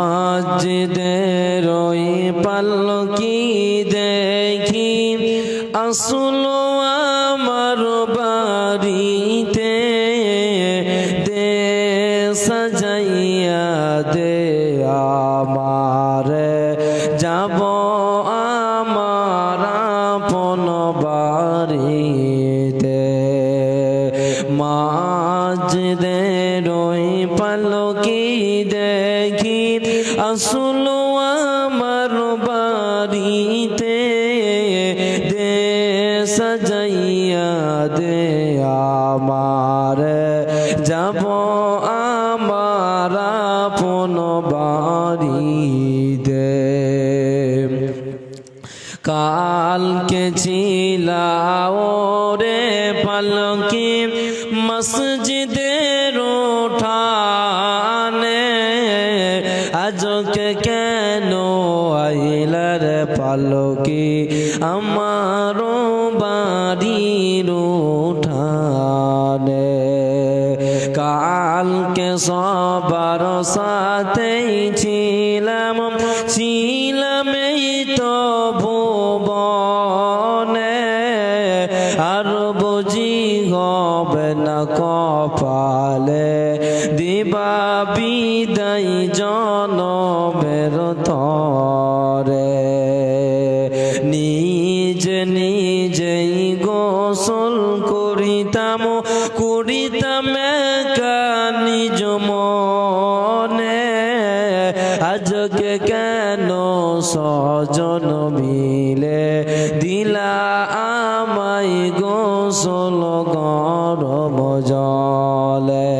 মাজিদের ওই পালকি দেখি আসলো আমার বাড়িতে, দে সাজাইয়া দে আমার যাব আমার আপন বাড়িতে। মাজিদের ওই পালকি দেখি আসলো আমার বাড়িতে, দে সাজাইয়া দে আমার যাব আমার আপন বাড়িতে। কালকে ছিলাও রে পালকি মসজিদের উঠানে, আজকে কেন আইলার পালকি আমার বাড়ির উঠানে। কালকে সবার সাথেই ছিলাম এই তো ভুবনে, আর বুঝি হবে না কপালে দিবা বিদায় জনমের তরে। নিজেই গোসল করিতাম একা নিজ মনে, আজকে কেন সজন মিলে দিলা আমায় গোসল গরম জলে।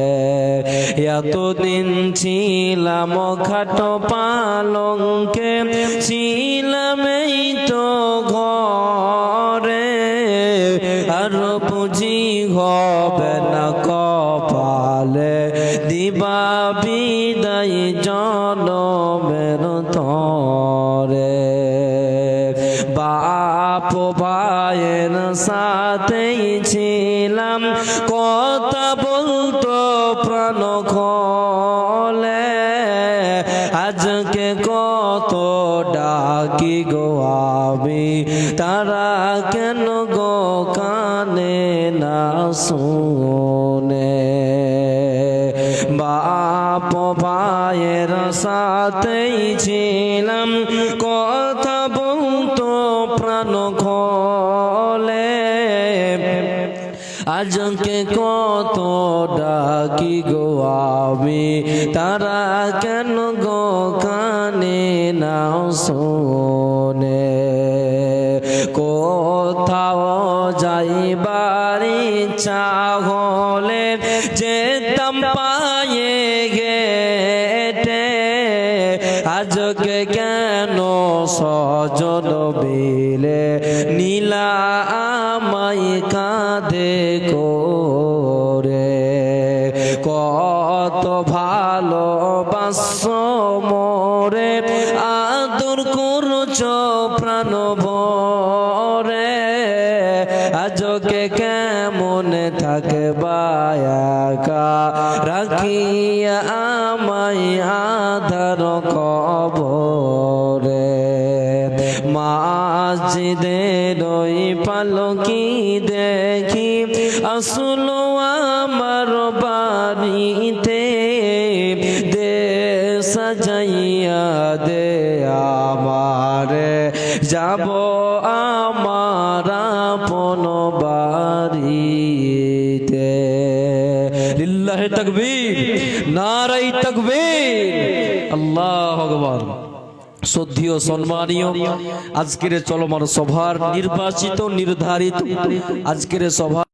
এতদিন ছিলাম খাটো পালঙ্কে, ছিলাম এই তো ঘরে, আর বুঝি হবে না কপালে দিবা বিদায় জনমের তরে। বাপ ভাইয়ের সাথেই ছিলাম কথা বলতো প্রাণ খোলে, আজকে কত ডাকি গো আমি তারা কেন গো কানে না শুনে। বাপ ভাইয়ের সাথেই ছিলাম কথা বলতো প্রাণ খোলে, আজকে কত ডাকি গো আমি তারা কেন গো কানে না শোনে। কোথাও যাইবার ইচ্ছা হলে যেতাম পায়ে হেঁটে, আজকে কেন সজন বিলে নীলা আমায় কাঁধে করে। কত ভালোবাসো মোরে আদর করছো প্রাণ ভরে, আজকে কেমন থাকবা একা রাখিয়া আমায় আধার কবরে। মাজিদের ওই পালকি দেখি আসলো আমার বাড়িতে, দে সাজাইয়া দে আমার যাব আমার আপন বাড়িতে। লিল্লাহি তাকবীর, নারায়ে তাকবীর, আল্লাহু আকবার। শ্রদ্ধেয় সম্মানীয় আজকের চলমান সভার নির্বাচিত নির্ধারিত আজকের সভা